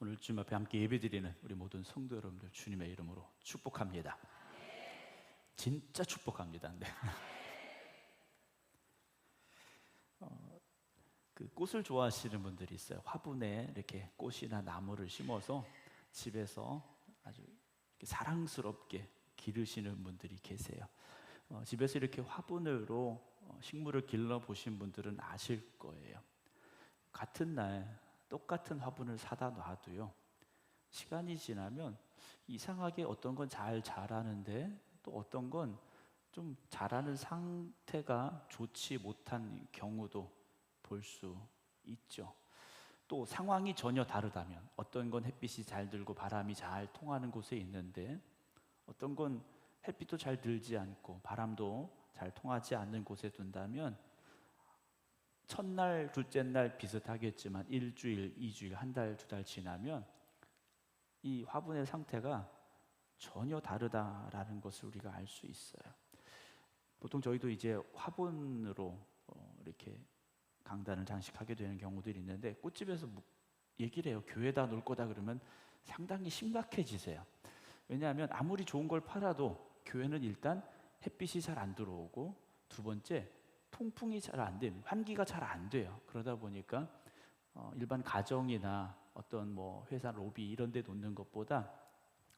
오늘 주님 앞에 함께 예배드리는 우리 모든 성도 여러분들 주님의 이름으로 축복합니다. 진짜 축복합니다. 네. 그 꽃을 좋아하시는 분들이 있어요. 화분에 이렇게 꽃이나 나무를 심어서 집에서 아주 이렇게 사랑스럽게 기르시는 분들이 계세요. 집에서 이렇게 화분으로 식물을 길러 보신 분들은 아실 거예요. 같은 날 똑같은 화분을 사다 놔도요, 시간이 지나면 이상하게 어떤 건 잘 자라는데 또 어떤 건 좀 자라는 상태가 좋지 못한 경우도 볼 수 있죠. 또 상황이 전혀 다르다면 어떤 건 햇빛이 잘 들고 바람이 잘 통하는 곳에 있는데 어떤 건 햇빛도 잘 들지 않고 바람도 잘 통하지 않는 곳에 둔다면 첫날, 둘째 날 비슷하겠지만 일주일, 이주일, 한 달, 두 달 지나면 이 화분의 상태가 전혀 다르다라는 것을 우리가 알 수 있어요. 보통 저희도 이제 화분으로 이렇게 강단을 장식하게 되는 경우들이 있는데 꽃집에서 얘기를 해요. 교회에다 놓을 거다 그러면 상당히 심각해지세요. 왜냐하면 아무리 좋은 걸 팔아도 교회는 일단 햇빛이 잘 안 들어오고, 두 번째 통풍이 잘 안 돼요. 환기가 잘 안 돼요. 그러다 보니까 일반 가정이나 어떤 뭐 회사 로비 이런 데 놓는 것보다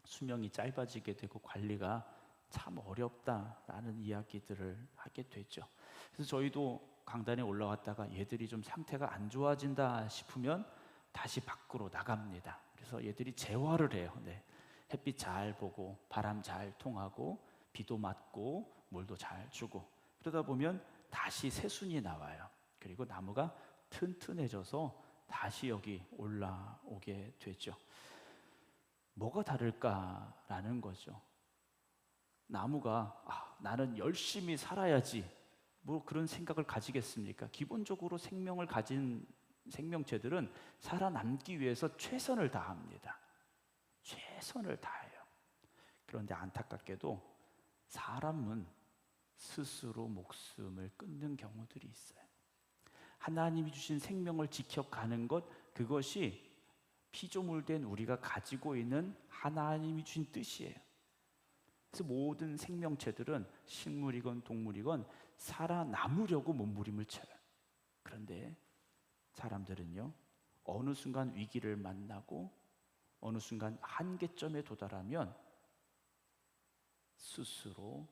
수명이 짧아지게 되고 관리가 참 어렵다라는 이야기들을 하게 되죠. 그래서 저희도 강단에 올라왔다가 얘들이 좀 상태가 안 좋아진다 싶으면 다시 밖으로 나갑니다. 그래서 얘들이 재활을 해요. 네. 햇빛 잘 보고 바람 잘 통하고 비도 맞고 물도 잘 주고, 그러다 보면 다시 새순이 나와요. 그리고 나무가 튼튼해져서 다시 여기 올라오게 되죠. 뭐가 다를까라는 거죠. 나무가 나는 열심히 살아야지 뭐 그런 생각을 가지겠습니까? 기본적으로 생명을 가진 생명체들은 살아남기 위해서 최선을 다합니다. 최선을 다해요. 그런데 안타깝게도 사람은 스스로 목숨을 끊는 경우들이 있어요. 하나님이 주신 생명을 지켜가는 것, 그것이 피조물된 우리가 가지고 있는 하나님이 주신 뜻이에요. 그래서 모든 생명체들은 식물이건 동물이건 살아남으려고 몸부림을 쳐요. 그런데 사람들은요, 어느 순간 위기를 만나고 어느 순간 한계점에 도달하면 스스로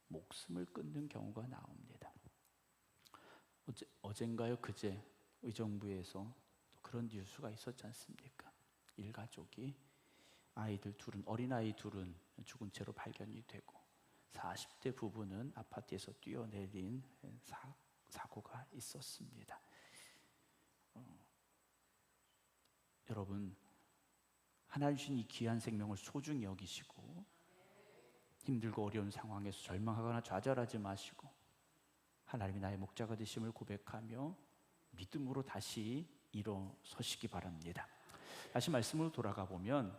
목숨을 끊는 경우가 나옵니다. 어젠가요 그제 의정부에서 또 그런 뉴스가 있었지 않습니까? 일가족이 아이들 둘은, 어린아이 둘은 죽은 채로 발견이 되고 40대 부부는 아파트에서 뛰어내린 사고가 있었습니다. 여러분, 하나님 주신 이 귀한 생명을 소중히 여기시고 힘들고 어려운 상황에서 절망하거나 좌절하지 마시고 하나님이 나의 목자가 되심을 고백하며 믿음으로 다시 일어서시기 바랍니다. 다시 말씀으로 돌아가 보면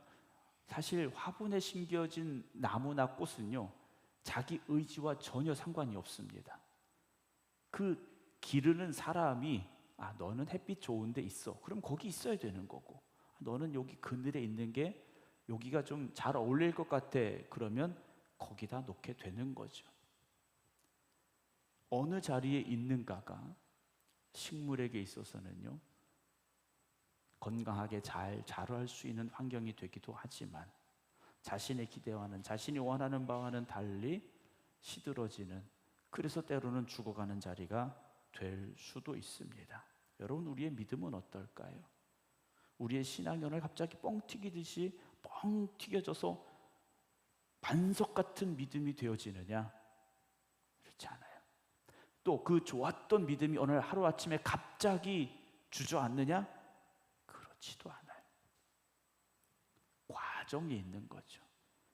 사실 화분에 심겨진 나무나 꽃은요, 자기 의지와 전혀 상관이 없습니다. 그 기르는 사람이 너는 햇빛 좋은 데 있어. 그럼 거기 있어야 되는 거고, 너는 여기 그늘에 있는 게 여기가 좀 잘 어울릴 것 같아. 그러면 거기다 놓게 되는 거죠. 어느 자리에 있는가가 식물에게 있어서는요, 건강하게 잘 자랄 수 있는 환경이 되기도 하지만 자신의 기대와는, 자신이 원하는 바와는 달리 시들어지는, 그래서 때로는 죽어가는 자리가 될 수도 있습니다. 여러분, 우리의 믿음은 어떨까요? 우리의 신앙연을 갑자기 뻥 튀기듯이 뻥 튀겨져서 반석 같은 믿음이 되어지느냐? 그렇지 않아요. 또 그 좋았던 믿음이 어느 날 하루아침에 갑자기 주저앉느냐? 그렇지도 않아요. 과정이 있는 거죠.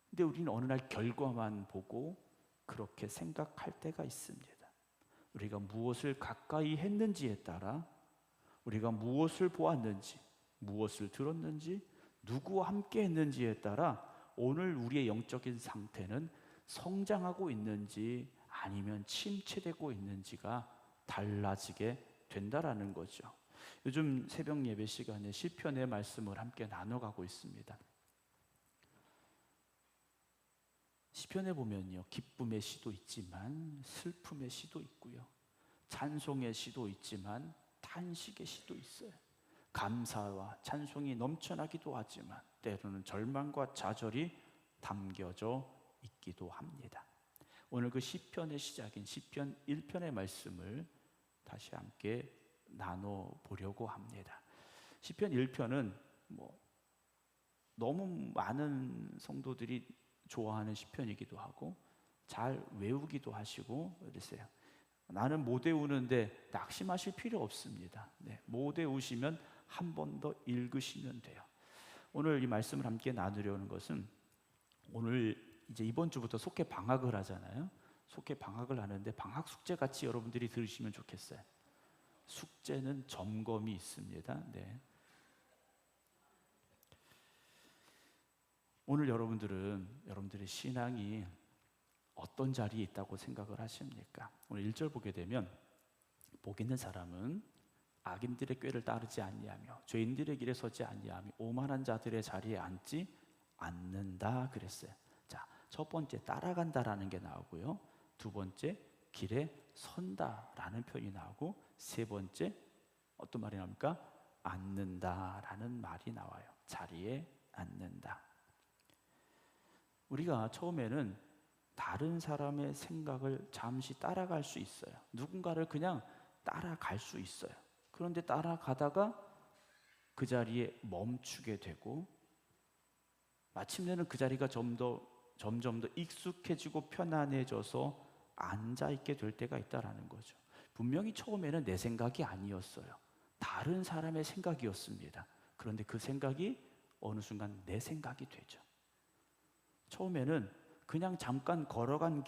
근데 우리는 어느 날 결과만 보고 그렇게 생각할 때가 있습니다. 우리가 무엇을 가까이 했는지에 따라, 우리가 무엇을 보았는지, 무엇을 들었는지, 누구와 함께 했는지에 따라 오늘 우리의 영적인 상태는 성장하고 있는지 아니면 침체되고 있는지가 달라지게 된다라는 거죠. 요즘 새벽 예배 시간에 시편의 말씀을 함께 나눠가고 있습니다. 시편에 보면요, 기쁨의 시도 있지만 슬픔의 시도 있고요, 찬송의 시도 있지만 탄식의 시도 있어요. 감사와 찬송이 넘쳐나기도 하지만 때로는 절망과 좌절이 담겨져 있기도 합니다. 오늘 그 시편의 시작인 시편 1편의 말씀을 다시 함께 나눠보려고 합니다. 시편 1편은 너무 많은 성도들이 좋아하는 시편이기도 하고 잘 외우기도 하시고 그러세요. 나는 못 외우는데 낙심하실 필요 없습니다. 못 외우시면 한 번 더 읽으시면 돼요. 오늘 이 말씀을 함께 나누려는 것은, 오늘 이제 이번 주부터 속회 방학을 하잖아요. 속회 방학을 하는데 방학 숙제 같이 여러분들이 들으시면 좋겠어요. 숙제는 점검이 있습니다. 오늘 여러분들의 신앙이 어떤 자리에 있다고 생각을 하십니까? 오늘 1절 보게 되면, 복 있는 사람은 악인들의 꾀를 따르지 아니하며 죄인들의 길에 서지 아니하며 오만한 자들의 자리에 앉지 않는다 그랬어요. 자, 첫 번째 따라간다라는 게 나오고요, 두 번째 길에 선다라는 표현이 나오고, 세 번째 어떤 말이 나옵니까? 앉는다라는 말이 나와요. 자리에 앉는다. 우리가 처음에는 다른 사람의 생각을 잠시 따라갈 수 있어요. 누군가를 그냥 따라갈 수 있어요. 그런데 따라가다가 그 자리에 멈추게 되고, 마침내는 그 자리가 점점 더 익숙해지고 편안해져서 앉아있게 될 때가 있다라는 거죠. 분명히 처음에는 내 생각이 아니었어요. 다른 사람의 생각이었습니다. 그런데 그 생각이 어느 순간 내 생각이 되죠. 처음에는 그냥 잠깐 걸어간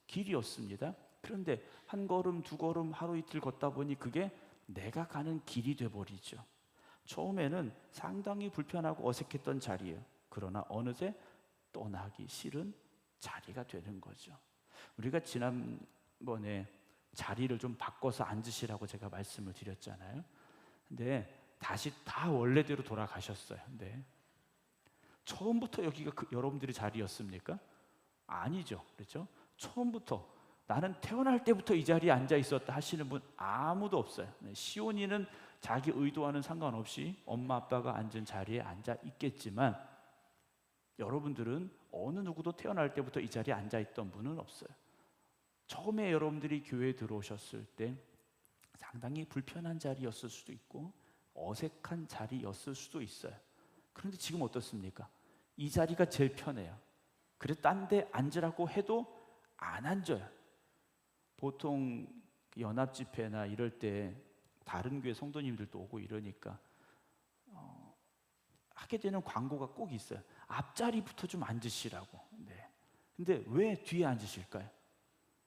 길이었습니다. 그런데 한 걸음 두 걸음 하루 이틀 걷다 보니 그게 내가 가는 길이 돼버리죠. 처음에는 상당히 불편하고 어색했던 자리예요. 그러나 어느새 떠나기 싫은 자리가 되는 거죠. 우리가 지난번에 자리를 좀 바꿔서 앉으시라고 제가 말씀을 드렸잖아요. 근데 다시 다 원래대로 돌아가셨어요. 처음부터 여기가 여러분들의 자리였습니까? 아니죠. 그렇죠? 처음부터 나는 태어날 때부터 이 자리에 앉아 있었다 하시는 분 아무도 없어요. 시온이는 자기 의도와는 상관없이 엄마 아빠가 앉은 자리에 앉아 있겠지만, 여러분들은 어느 누구도 태어날 때부터 이 자리에 앉아 있던 분은 없어요. 처음에 여러분들이 교회에 들어오셨을 때 상당히 불편한 자리였을 수도 있고 어색한 자리였을 수도 있어요. 그런데 지금 어떻습니까? 이 자리가 제일 편해요. 그래서 딴 데 앉으라고 해도 안 앉아요. 보통 연합 집회나 이럴 때 다른 교회 성도님들도 오고 이러니까 하게 되는 광고가 꼭 있어요. 앞자리부터 좀 앉으시라고. 근데 왜 뒤에 앉으실까요?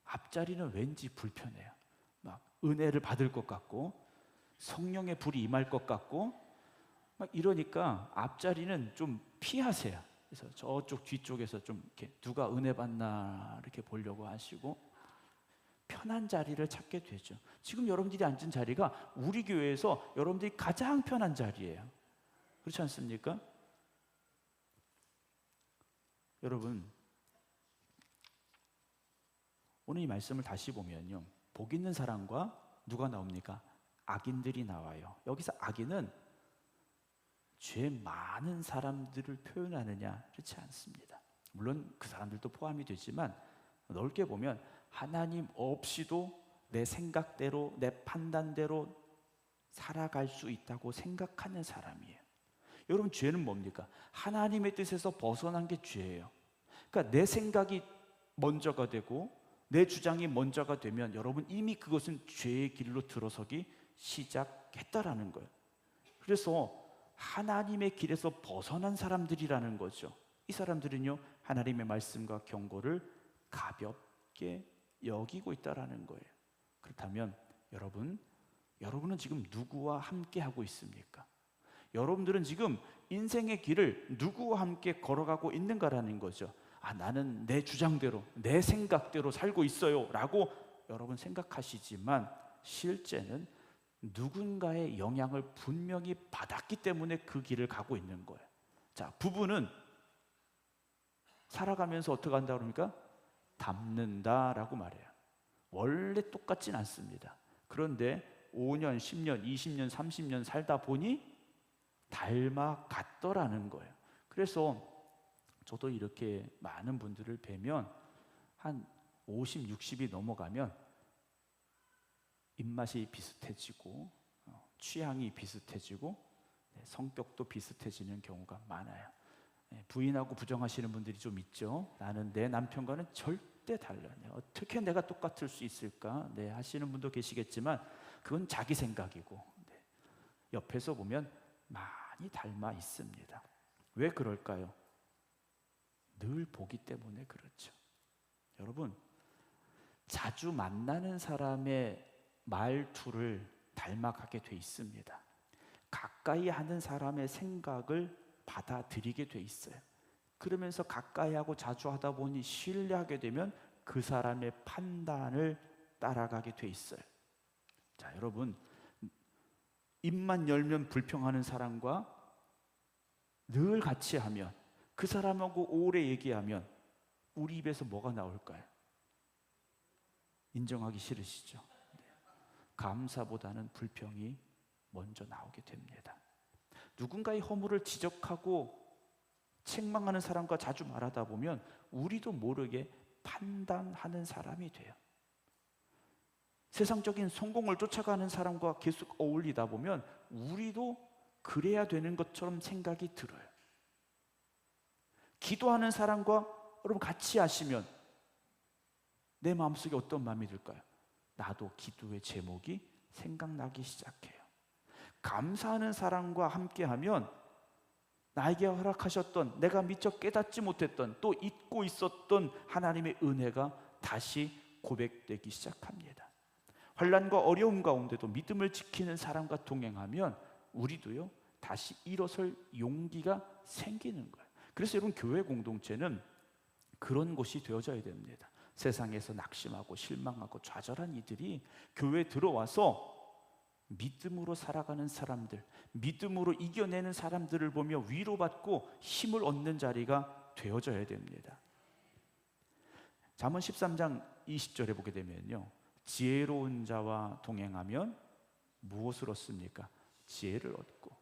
앞자리는 왠지 불편해요. 막 은혜를 받을 것 같고 성령의 불이 임할 것 같고 막 이러니까 앞자리는 좀 피하세요. 그래서 저쪽 뒤쪽에서 좀 이렇게 누가 은혜 받나 이렇게 보려고 하시고 편한 자리를 찾게 되죠. 지금 여러분들이 앉은 자리가 우리 교회에서 여러분들이 가장 편한 자리예요. 그렇지 않습니까? 여러분, 오늘 이 말씀을 다시 보면요, 복 있는 사람과 누가 나옵니까? 악인들이 나와요. 여기서 악인은 죄 많은 사람들을 표현하느냐? 그렇지 않습니다. 물론 그 사람들도 포함이 되지만 넓게 보면 하나님 없이도 내 생각대로 내 판단대로 살아갈 수 있다고 생각하는 사람이에요. 여러분, 죄는 뭡니까? 하나님의 뜻에서 벗어난 게 죄예요. 그러니까 내 생각이 먼저가 되고 내 주장이 먼저가 되면 여러분 이미 그것은 죄의 길로 들어서기 시작했다라는 거예요. 그래서 하나님의 길에서 벗어난 사람들이라는 거죠. 이 사람들은요, 하나님의 말씀과 경고를 가볍게 여기고 있다라는 거예요. 그렇다면 여러분은 지금 누구와 함께 하고 있습니까? 여러분들은 지금 인생의 길을 누구와 함께 걸어가고 있는가라는 거죠. 나는 내 주장대로 내 생각대로 살고 있어요 라고 여러분 생각하시지만 실제는 누군가의 영향을 분명히 받았기 때문에 그 길을 가고 있는 거예요. 자, 부부는 살아가면서 어떻게 한다고 그럽니까? 닮는다라고 말해요. 원래 똑같진 않습니다. 그런데 5년, 10년, 20년, 30년 살다 보니 닮아갔더라는 거예요. 그래서 저도 이렇게 많은 분들을 뵈면 한 50, 60이 넘어가면 입맛이 비슷해지고 취향이 비슷해지고 성격도 비슷해지는 경우가 많아요. 부인하고 부정하시는 분들이 좀 있죠. 나는 내 남편과는 절대 달라요. 어떻게 내가 똑같을 수 있을까? 하시는 분도 계시겠지만 그건 자기 생각이고, 옆에서 보면 많이 닮아 있습니다. 왜 그럴까요? 늘 보기 때문에 그렇죠. 여러분, 자주 만나는 사람의 말투를 닮아가게 돼 있습니다. 가까이 하는 사람의 생각을 받아들이게 돼 있어요. 그러면서 가까이 하고 자주 하다 보니 신뢰하게 되면 그 사람의 판단을 따라가게 돼 있어요. 자, 여러분, 입만 열면 불평하는 사람과 늘 같이 하면, 그 사람하고 오래 얘기하면 우리 입에서 뭐가 나올까요? 인정하기 싫으시죠? 감사보다는 불평이 먼저 나오게 됩니다. 누군가의 허물을 지적하고 책망하는 사람과 자주 말하다 보면 우리도 모르게 판단하는 사람이 돼요. 세상적인 성공을 쫓아가는 사람과 계속 어울리다 보면 우리도 그래야 되는 것처럼 생각이 들어요. 기도하는 사람과 여러분 같이 하시면 내 마음속에 어떤 마음이 들까요? 나도 기도의 제목이 생각나기 시작해요. 감사하는 사람과 함께하면 나에게 허락하셨던, 내가 미처 깨닫지 못했던, 또 잊고 있었던 하나님의 은혜가 다시 고백되기 시작합니다. 환난과 어려움 가운데도 믿음을 지키는 사람과 동행하면 우리도요 다시 일어설 용기가 생기는 거예요. 그래서 여러분, 교회 공동체는 그런 곳이 되어져야 됩니다. 세상에서 낙심하고 실망하고 좌절한 이들이 교회에 들어와서 믿음으로 살아가는 사람들, 믿음으로 이겨내는 사람들을 보며 위로받고 힘을 얻는 자리가 되어져야 됩니다. 잠언 13장 20절에 보게 되면요, 지혜로운 자와 동행하면 무엇을 얻습니까? 지혜를 얻고,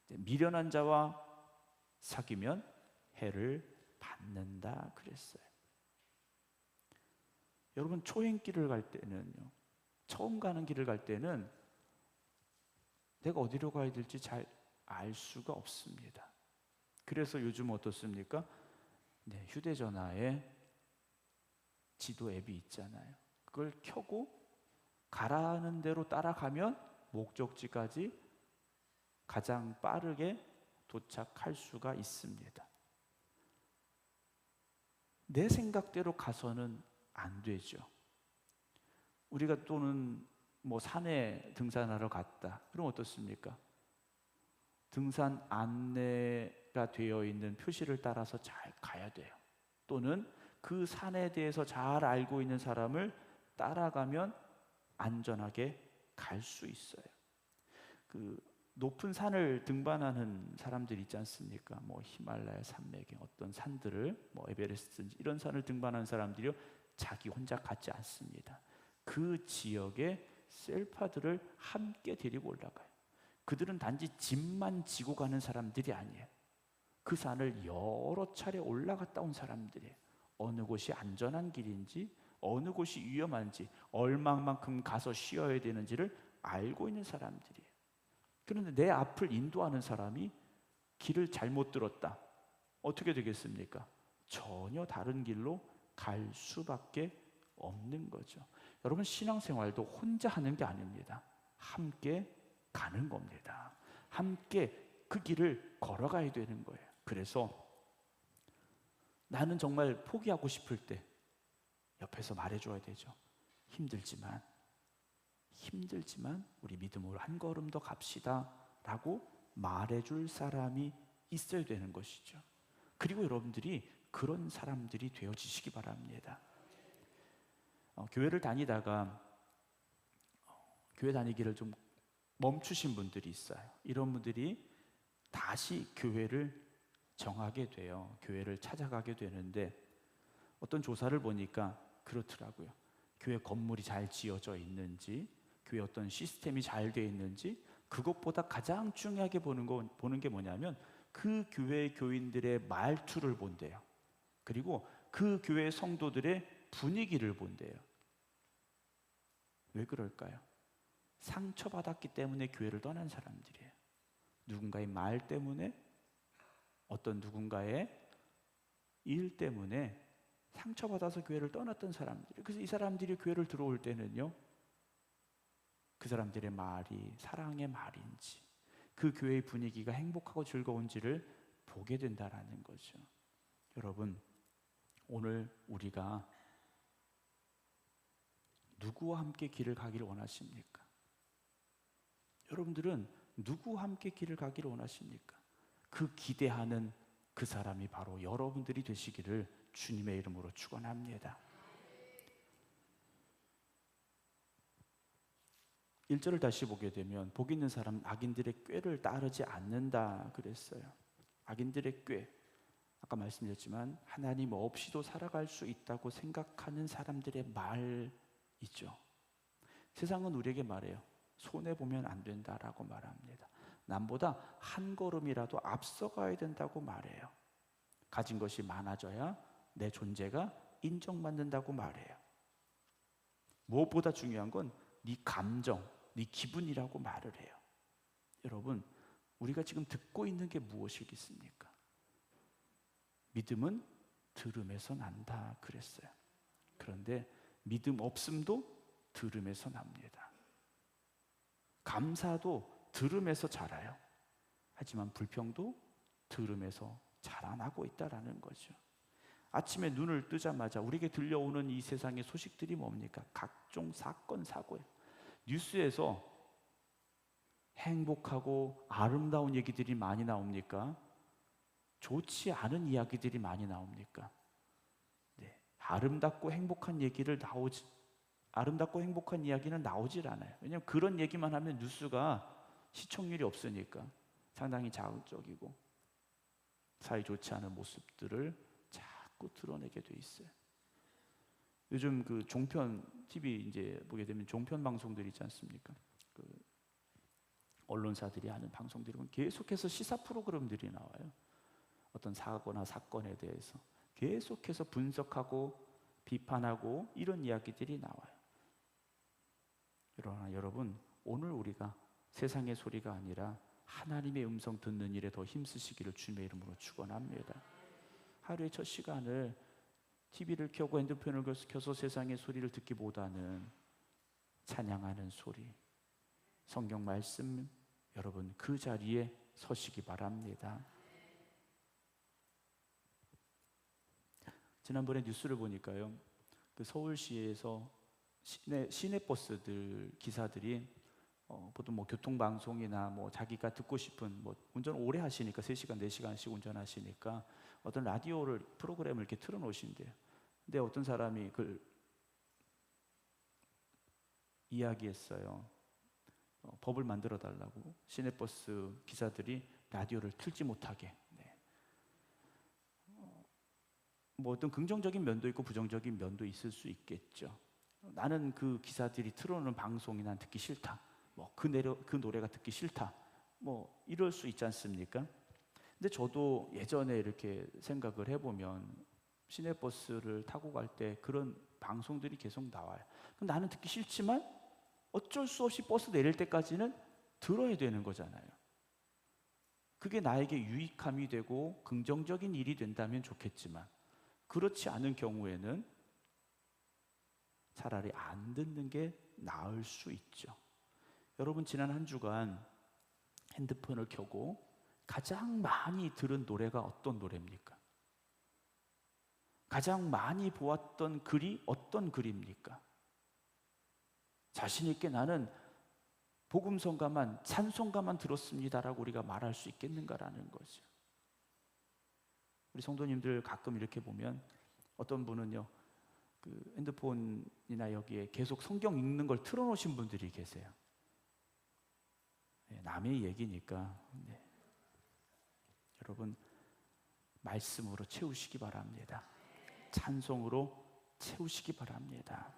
미련한 자와 사귀면 해를 받는다 그랬어요. 여러분, 초행길을 갈 때는요, 처음 가는 길을 갈 때는 내가 어디로 가야 될지 잘 알 수가 없습니다. 그래서 요즘 어떻습니까? 휴대전화에 지도 앱이 있잖아요. 그걸 켜고 가라는 대로 따라가면 목적지까지 가장 빠르게 도착할 수가 있습니다. 내 생각대로 가서는 안 되죠. 우리가 또는 산에 등산하러 갔다. 그럼 어떻습니까? 등산 안내가 되어 있는 표시를 따라서 잘 가야 돼요. 또는 그 산에 대해서 잘 알고 있는 사람을 따라가면 안전하게 갈 수 있어요. 그 높은 산을 등반하는 사람들 있지 않습니까? 히말라야 산맥의 어떤 산들을 에베레스트인지 이런 산을 등반하는 사람들이요, 자기 혼자 가지 않습니다. 그 지역에 셀파들을 함께 데리고 올라가요. 그들은 단지 짐만 지고 가는 사람들이 아니에요. 그 산을 여러 차례 올라갔다 온 사람들이에요. 어느 곳이 안전한 길인지, 어느 곳이 위험한지, 얼마만큼 가서 쉬어야 되는지를 알고 있는 사람들이에요. 그런데 내 앞을 인도하는 사람이 길을 잘못 들었다. 어떻게 되겠습니까? 전혀 다른 길로 갈 수밖에 없는 거죠. 여러분, 신앙생활도 혼자 하는 게 아닙니다. 함께 가는 겁니다. 함께 그 길을 걸어가야 되는 거예요. 그래서 나는 정말 포기하고 싶을 때 옆에서 말해줘야 되죠. 힘들지만 우리 믿음으로 한 걸음 더 갑시다 라고 말해줄 사람이 있어야 되는 것이죠. 그리고 여러분들이 그런 사람들이 되어지시기 바랍니다. 교회를 다니다가 교회 다니기를 좀 멈추신 분들이 있어요. 이런 분들이 다시 교회를 정하게 돼요. 교회를 찾아가게 되는데 어떤 조사를 보니까 그렇더라고요. 교회 건물이 잘 지어져 있는지, 교회 어떤 시스템이 잘 되어 있는지, 그것보다 가장 중요하게 보는 게 뭐냐면 그 교회 교인들의 말투를 본대요. 그리고 그 교회 성도들의 분위기를 본대요. 왜 그럴까요? 상처받았기 때문에 교회를 떠난 사람들이에요. 누군가의 말 때문에, 어떤 누군가의 일 때문에 상처받아서 교회를 떠났던 사람들. 그래서 이 사람들이 교회를 들어올 때는요, 그 사람들의 말이 사랑의 말인지, 그 교회의 분위기가 행복하고 즐거운지를 보게 된다라는 거죠. 여러분, 오늘 우리가 누구와 함께 길을 가기를 원하십니까? 여러분들은 누구와 함께 길을 가기를 원하십니까? 그 기대하는 그 사람이 바로 여러분들이 되시기를 주님의 이름으로 축원합니다. 1절을 다시 보게 되면 복 있는 사람은 악인들의 꾀를 따르지 않는다 그랬어요. 악인들의 꾀, 아까 말씀드렸지만 하나님 없이도 살아갈 수 있다고 생각하는 사람들의 말이죠. 세상은 우리에게 말해요. 손해보면 안 된다라고 말합니다. 남보다 한 걸음이라도 앞서가야 된다고 말해요. 가진 것이 많아져야 내 존재가 인정받는다고 말해요. 무엇보다 중요한 건 네 감정, 네 기분이라고 말을 해요. 여러분, 우리가 지금 듣고 있는 게 무엇이겠습니까? 믿음은 들음에서 난다 그랬어요. 그런데 믿음 없음도 들음에서 납니다. 감사도 들음에서 자라요. 하지만 불평도 들음에서 자라나고 있다라는 거죠. 아침에 눈을 뜨자마자 우리에게 들려오는 이 세상의 소식들이 뭡니까? 각종 사건, 사고예요. 뉴스에서 행복하고 아름다운 얘기들이 많이 나옵니까? 좋지 않은 이야기들이 많이 나옵니까? 네. 아름답고 행복한 이야기는 나오질 않아요. 왜냐하면 그런 얘기만 하면 뉴스가 시청률이 없으니까 상당히 자극적이고 사이 좋지 않은 모습들을 자꾸 드러내게 돼 있어요. 요즘 그 종편 TV 이제 보게 되면 종편 방송들이 있지 않습니까? 그 언론사들이 하는 방송들이 보면 계속해서 시사 프로그램들이 나와요. 어떤 사고나 사건에 대해서 계속해서 분석하고 비판하고 이런 이야기들이 나와요. 그러나 여러분, 오늘 우리가 세상의 소리가 아니라 하나님의 음성 듣는 일에 더 힘쓰시기를 주님의 이름으로 축원합니다. 하루의 첫 시간을 TV를 켜고 핸드폰을 켜서 세상의 소리를 듣기보다는 찬양하는 소리, 성경 말씀, 여러분 그 자리에 서시기 바랍니다. 지난번에 뉴스를 보니까요, 그 서울시에서 시내버스들 기사들이 보통 뭐 교통방송이나 뭐 자기가 듣고 싶은 뭐 운전 오래 하시니까 3시간, 4시간씩 운전하시니까 어떤 라디오를 프로그램을 이렇게 틀어놓으신대요. 근데 어떤 사람이 그걸 이야기했어요. 법을 만들어 달라고 시내버스 기사들이 라디오를 틀지 못하게. 네. 뭐 어떤 긍정적인 면도 있고 부정적인 면도 있을 수 있겠죠. 나는 그 기사들이 틀어놓는 방송이 난 듣기 싫다. 뭐 그 노래가 듣기 싫다. 뭐 이럴 수 있지 않습니까? 근데 저도 예전에 이렇게 생각을 해보면 시내버스를 타고 갈 때 그런 방송들이 계속 나와요. 그럼 나는 듣기 싫지만 어쩔 수 없이 버스 내릴 때까지는 들어야 되는 거잖아요. 그게 나에게 유익함이 되고 긍정적인 일이 된다면 좋겠지만 그렇지 않은 경우에는 차라리 안 듣는 게 나을 수 있죠. 여러분, 지난 한 주간 핸드폰을 켜고 가장 많이 들은 노래가 어떤 노래입니까? 가장 많이 보았던 글이 어떤 글입니까? 자신 있게 나는 복음성가만, 찬송가만 들었습니다라고 우리가 말할 수 있겠는가라는 거죠. 우리 성도님들 가끔 이렇게 보면 어떤 분은요, 그 핸드폰이나 여기에 계속 성경 읽는 걸 틀어놓으신 분들이 계세요. 남의 얘기니까. 여러분, 말씀으로 채우시기 바랍니다. 찬송으로 채우시기 바랍니다.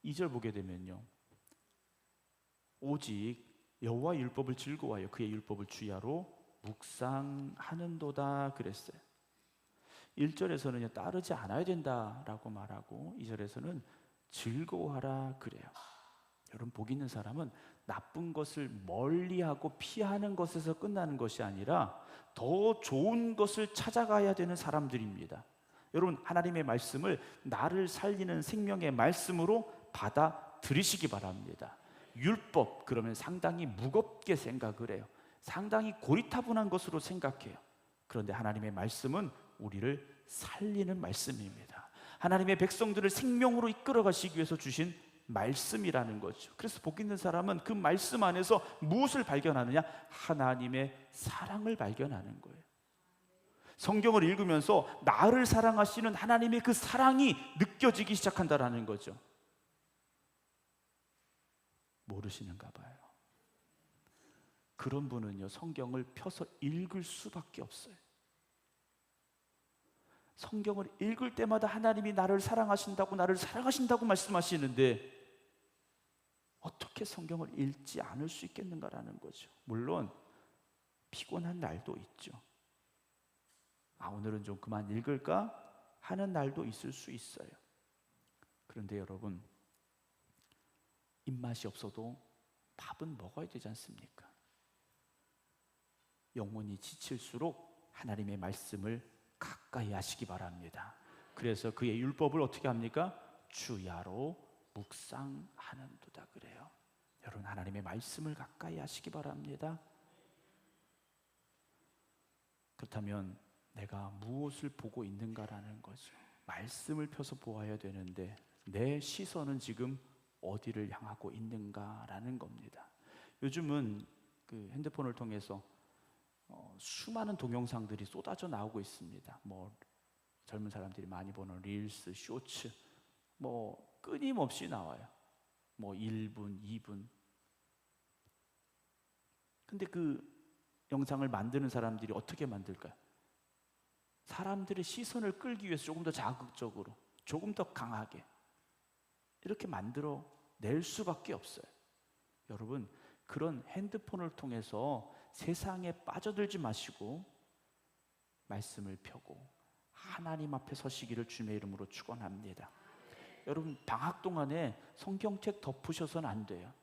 2절 보게 되면요, 오직 여호와 율법을 즐거워하여 그의 율법을 주야로 묵상하는도다 그랬어요. 1절에서는 따르지 않아야 된다라고 말하고 2절에서는 즐거워하라 그래요. 여러분, 복 있는 사람은 나쁜 것을 멀리하고 피하는 것에서 끝나는 것이 아니라 더 좋은 것을 찾아가야 되는 사람들입니다. 여러분, 하나님의 말씀을 나를 살리는 생명의 말씀으로 받아들이시기 바랍니다. 율법, 그러면 상당히 무겁게 생각을 해요. 상당히 고리타분한 것으로 생각해요. 그런데 하나님의 말씀은 우리를 살리는 말씀입니다. 하나님의 백성들을 생명으로 이끌어 가시기 위해서 주신 말씀이라는 거죠. 그래서 복 있는 사람은 그 말씀 안에서 무엇을 발견하느냐? 하나님의 사랑을 발견하는 거예요. 성경을 읽으면서 나를 사랑하시는 하나님의 그 사랑이 느껴지기 시작한다라는 거죠. 모르시는가 봐요. 그런 분은요, 성경을 펴서 읽을 수밖에 없어요. 성경을 읽을 때마다 하나님이 나를 사랑하신다고 말씀하시는데 어떻게 성경을 읽지 않을 수 있겠는가라는 거죠. 물론 피곤한 날도 있죠. 오늘은 좀 그만 읽을까 하는 날도 있을 수 있어요. 그런데 여러분, 입맛이 없어도 밥은 먹어야 되지 않습니까? 영혼이 지칠수록 하나님의 말씀을 가까이 하시기 바랍니다. 그래서 그의 율법을 어떻게 합니까? 주야로 묵상하는도다 그래요. 여러분, 하나님의 말씀을 가까이 하시기 바랍니다. 그렇다면 내가 무엇을 보고 있는가라는 거죠. 말씀을 펴서 보아야 되는데 내 시선은 지금 어디를 향하고 있는가라는 겁니다. 요즘은 그 핸드폰을 통해서 수많은 동영상들이 쏟아져 나오고 있습니다. 젊은 사람들이 많이 보는 릴스, 쇼츠, 끊임없이 나와요. 1분, 2분. 근데 그 영상을 만드는 사람들이 어떻게 만들까요? 사람들의 시선을 끌기 위해서 조금 더 자극적으로, 조금 더 강하게 이렇게 만들어 낼 수밖에 없어요. 여러분, 그런 핸드폰을 통해서 세상에 빠져들지 마시고 말씀을 펴고 하나님 앞에 서시기를 주님의 이름으로 축원합니다. 여러분, 방학 동안에 성경책 덮으셔서는 안 돼요.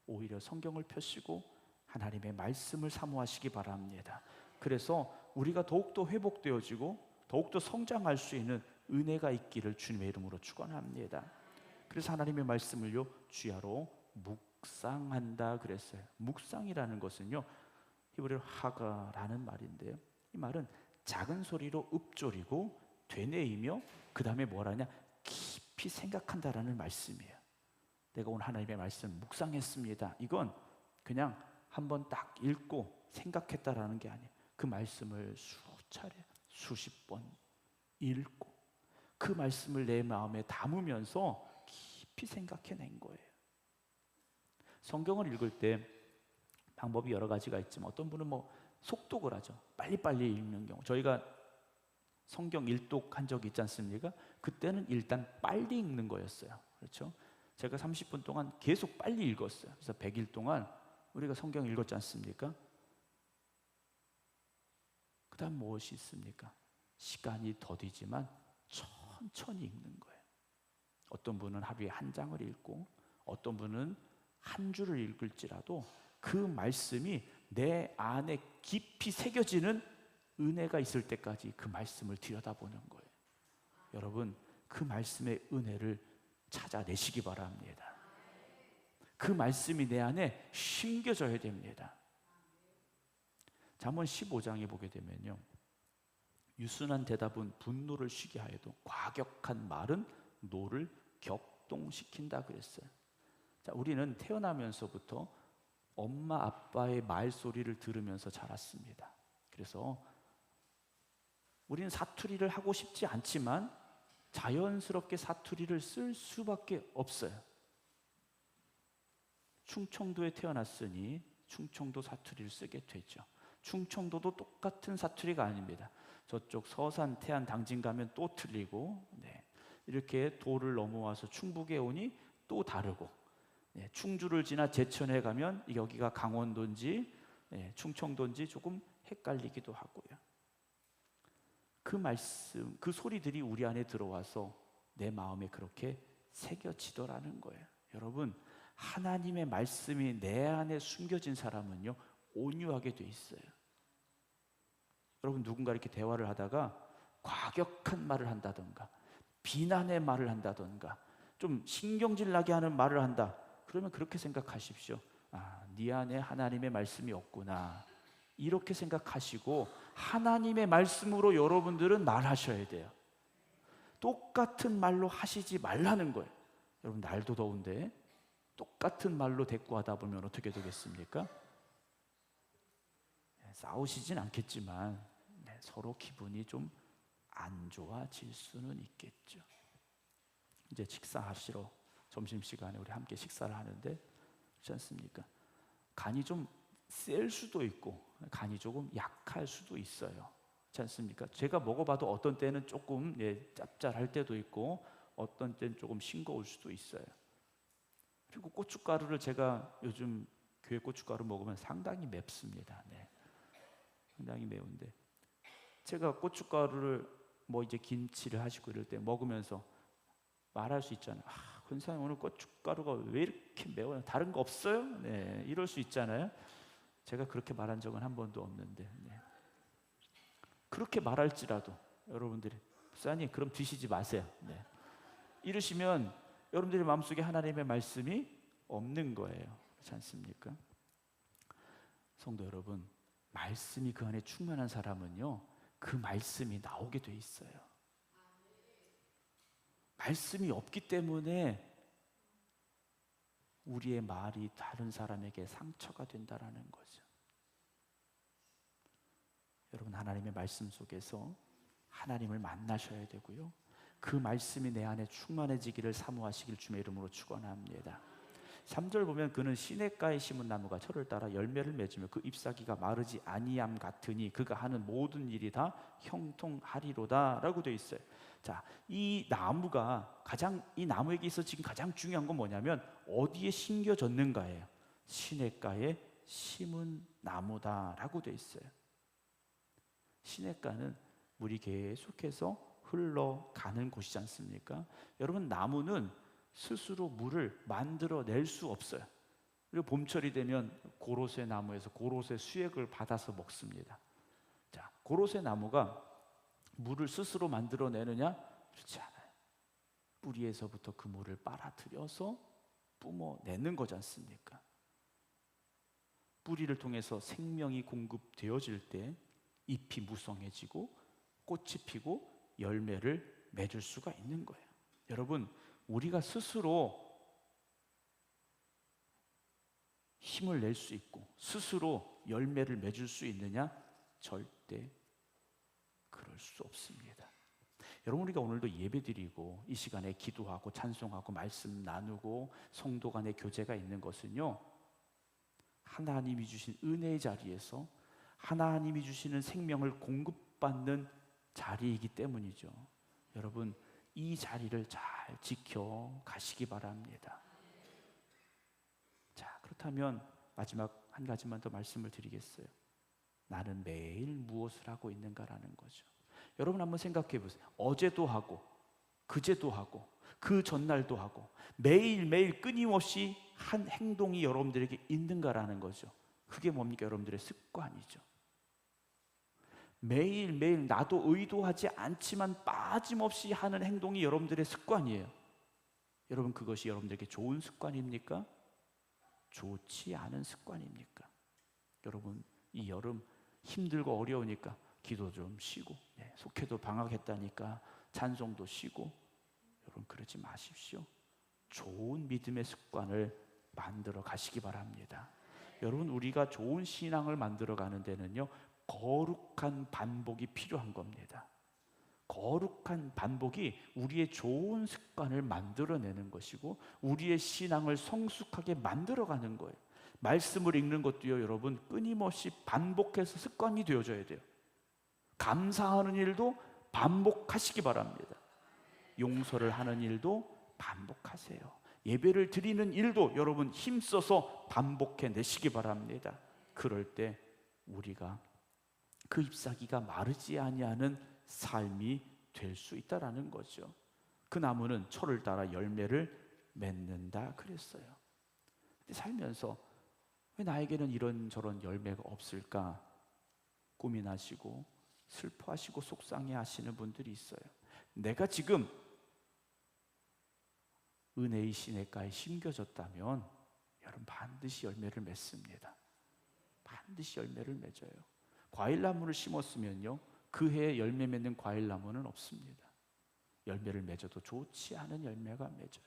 오히려 성경을 펴시고 하나님의 말씀을 사모하시기 바랍니다. 그래서 우리가 더욱더 회복되어지고 더욱더 성장할 수 있는 은혜가 있기를 주님의 이름으로 축원합니다. 그래서 하나님의 말씀을요, 주야로 묵상한다 그랬어요. 묵상이라는 것은요, 히브리어로 하가라는 말인데요, 이 말은 작은 소리로 읊조리고 되뇌이며 그 다음에 뭐라냐? 깊이 생각한다라는 말씀이에요. 내가 오늘 하나님의 말씀 묵상했습니다. 이건 그냥 한번 딱 읽고 생각했다라는 게 아니에요. 그 말씀을 수차례, 수십 번 읽고 그 말씀을 내 마음에 담으면서 깊이 생각해낸 거예요. 성경을 읽을 때 방법이 여러 가지가 있지만 어떤 분은 속독을 하죠. 빨리빨리 읽는 경우. 저희가 성경 일독한 적이 있지 않습니까? 그때는 일단 빨리 읽는 거였어요. 그렇죠? 제가 30분 동안 계속 빨리 읽었어요. 그래서 100일 동안 우리가 성경 읽었지 않습니까? 그 다음 무엇이 있습니까? 시간이 더디지만 천천히 읽는 거예요. 어떤 분은 하루에 한 장을 읽고 어떤 분은 한 줄을 읽을지라도 그 말씀이 내 안에 깊이 새겨지는 은혜가 있을 때까지 그 말씀을 들여다보는 거예요. 여러분, 그 말씀의 은혜를 찾아내시기 바랍니다. 그 말씀이 내 안에 심겨져야 됩니다. 잠언 15장에 보게 되면요, 유순한 대답은 분노를 쉬게 하여도 과격한 말은 노를 격동시킨다 그랬어요. 자, 우리는 태어나면서부터 엄마 아빠의 말소리를 들으면서 자랐습니다. 그래서 우리는 사투리를 하고 싶지 않지만 자연스럽게 사투리를 쓸 수밖에 없어요. 충청도에 태어났으니 충청도 사투리를 쓰게 되죠. 충청도도 똑같은 사투리가 아닙니다. 저쪽 서산, 태안, 당진 가면 또 틀리고, 네. 이렇게 도를 넘어와서 충북에 오니 또 다르고, 네. 충주를 지나 제천에 가면 여기가 강원도인지, 네. 충청도인지 조금 헷갈리기도 하고요. 그 말씀, 그 소리들이 우리 안에 들어와서 내 마음에 그렇게 새겨지더라는 거예요. 여러분, 하나님의 말씀이 내 안에 숨겨진 사람은요, 온유하게 돼 있어요. 여러분, 누군가 이렇게 대화를 하다가 과격한 말을 한다던가 비난의 말을 한다던가 좀 신경질 나게 하는 말을 한다, 그러면 그렇게 생각하십시오. 아, 네 안에 하나님의 말씀이 없구나, 이렇게 생각하시고 하나님의 말씀으로 여러분들은 말하셔야 돼요. 똑같은 말로 하시지 말라는 거예요. 여러분, 날도 더운데 똑같은 말로 대꾸하다 보면 어떻게 되겠습니까? 싸우시진 않겠지만 서로 기분이 좀 안 좋아질 수는 있겠죠. 이제 식사하시러 점심시간에 우리 함께 식사를 하는데, 그렇지 않습니까? 간이 좀 셀 수도 있고 간이 조금 약할 수도 있어요. 그렇지 않습니까? 제가 먹어봐도 어떤 때는 조금 짭짤할 때도 있고 어떤 때는 조금 싱거울 수도 있어요. 그리고 고춧가루를 제가 요즘 교회 고춧가루 먹으면 상당히 맵습니다. 네. 상당히 매운데 제가 고춧가루를 뭐 이제 김치를 하시고 이럴 때 먹으면서 말할 수 있잖아요. 아, 권사님 오늘 고춧가루가 왜 이렇게 매워요? 다른 거 없어요? 네, 이럴 수 있잖아요. 제가 그렇게 말한 적은 한 번도 없는데, 네. 그렇게 말할지라도 여러분들이 목사님 그럼 드시지 마세요. 네. 이러시면 여러분들의 마음속에 하나님의 말씀이 없는 거예요. 그렇지 않습니까? 성도 여러분, 말씀이 그 안에 충만한 사람은요, 그 말씀이 나오게 돼 있어요. 말씀이 없기 때문에 우리의 말이 다른 사람에게 상처가 된다라는 거죠. 여러분, 하나님의 말씀 속에서 하나님을 만나셔야 되고요, 그 말씀이 내 안에 충만해지기를 사모하시길 주의 이름으로 축원합니다. 3절 보면 그는 시냇가에 심은 나무가 철을 따라 열매를 맺으며 그 잎사귀가 마르지 아니함 같으니 그가 하는 모든 일이 다 형통하리로다 라고 되어 있어요. 자, 이 나무가 이 나무에게 있어 지금 가장 중요한 건 뭐냐면 어디에 심겨졌는가예요. 시냇가에 심은 나무다라고 되어 있어요. 시냇가는 물이 계속해서 흘러가는 곳이지 않습니까? 여러분, 나무는 스스로 물을 만들어낼 수 없어요. 그리고 봄철이 되면 고로쇠 나무에서 고로쇠 수액을 받아서 먹습니다. 자, 고로쇠 나무가 물을 스스로 만들어내느냐? 그렇지 않아요. 뿌리에서부터 그 물을 빨아들여서 뿜어내는 거지 않습니까? 뿌리를 통해서 생명이 공급되어질 때 잎이 무성해지고 꽃이 피고 열매를 맺을 수가 있는 거예요. 여러분, 우리가 스스로 힘을 낼 수 있고 스스로 열매를 맺을 수 있느냐? 절대 그럴 수 없습니다. 여러분, 우리가 오늘도 예배드리고 이 시간에 기도하고 찬송하고 말씀 나누고 성도 간의 교제가 있는 것은요, 하나님이 주신 은혜의 자리에서 하나님이 주시는 생명을 공급받는 자리이기 때문이죠. 여러분, 이 자리를 잘 지켜 가시기 바랍니다. 자, 그렇다면 마지막 한 가지만 더 말씀을 드리겠어요. 나는 매일 무엇을 하고 있는가라는 거죠. 여러분, 한번 생각해 보세요. 어제도 하고 그제도 하고 그 전날도 하고 매일매일 끊임없이 한 행동이 여러분들에게 있는가라는 거죠. 그게 뭡니까? 여러분들의 습관이죠. 매일매일 나도 의도하지 않지만 빠짐없이 하는 행동이 여러분들의 습관이에요. 여러분, 그것이 여러분들에게 좋은 습관입니까? 좋지 않은 습관입니까? 여러분, 이 여름 힘들고 어려우니까 기도 좀 쉬고, 속회도 방학했다니까 찬송도 쉬고, 여러분 그러지 마십시오. 좋은 믿음의 습관을 만들어 가시기 바랍니다. 여러분, 우리가 좋은 신앙을 만들어 가는 데는요, 거룩한 반복이 필요한 겁니다. 거룩한 반복이 우리의 좋은 습관을 만들어내는 것이고 우리의 신앙을 성숙하게 만들어가는 거예요. 말씀을 읽는 것도요, 여러분, 끊임없이 반복해서 습관이 되어져야 돼요. 감사하는 일도 반복하시기 바랍니다. 용서를 하는 일도 반복하세요. 예배를 드리는 일도 여러분 힘써서 반복해 내시기 바랍니다. 그럴 때 우리가 그 잎사귀가 마르지 아니하는 삶이 될 수 있다라는 거죠. 그 나무는 철을 따라 열매를 맺는다 그랬어요. 근데 살면서 왜 나에게는 이런저런 열매가 없을까 고민하시고 슬퍼하시고 속상해 하시는 분들이 있어요. 내가 지금 은혜의 시냇가에 심겨졌다면 여러분 반드시 열매를 맺습니다. 반드시 열매를 맺어요. 과일나무를 심었으면요, 그 해에 열매 맺는 과일나무는 없습니다. 열매를 맺어도 좋지 않은 열매가 맺어요.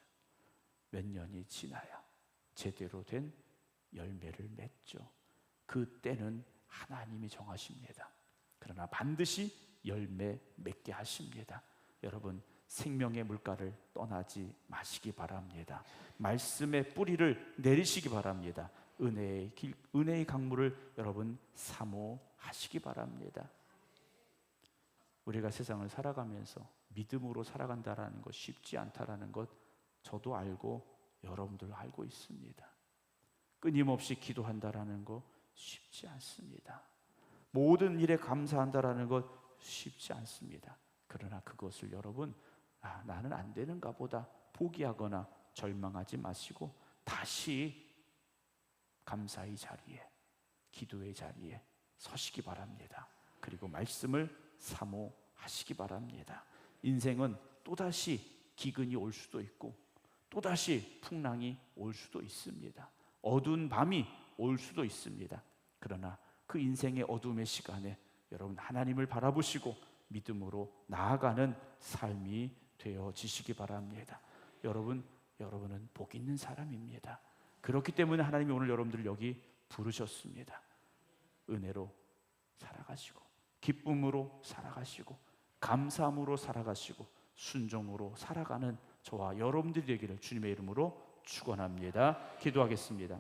몇 년이 지나야 제대로 된 열매를 맺죠. 그 때는 하나님이 정하십니다. 그러나 반드시 열매 맺게 하십니다. 여러분, 생명의 물가를 떠나지 마시기 바랍니다. 말씀의 뿌리를 내리시기 바랍니다. 은혜의 강물을 여러분 사모하시기 바랍니다. 우리가 세상을 살아가면서 믿음으로 살아간다는 것 쉽지 않다라는 것 저도 알고 여러분들 알고 있습니다. 끊임없이 기도한다라는 것 쉽지 않습니다. 모든 일에 감사한다라는 것 쉽지 않습니다. 그러나 그것을 여러분 나는 안 되는가 보다 포기하거나 절망하지 마시고 다시 감사의 자리에, 기도의 자리에 서시기 바랍니다. 그리고 말씀을 사모하시기 바랍니다. 인생은 또다시 기근이 올 수도 있고 또다시 풍랑이 올 수도 있습니다. 어두운 밤이 올 수도 있습니다. 그러나 그 인생의 어둠의 시간에 여러분 하나님을 바라보시고 믿음으로 나아가는 삶이 되어지시기 바랍니다. 여러분은 복 있는 사람입니다. 그렇기 때문에 하나님이 오늘 여러분들을 여기 부르셨습니다. 은혜로 살아가시고 기쁨으로 살아가시고 감사함으로 살아가시고 순종으로 살아가는 저와 여러분들이 되기를 주님의 이름으로 축원합니다. 기도하겠습니다.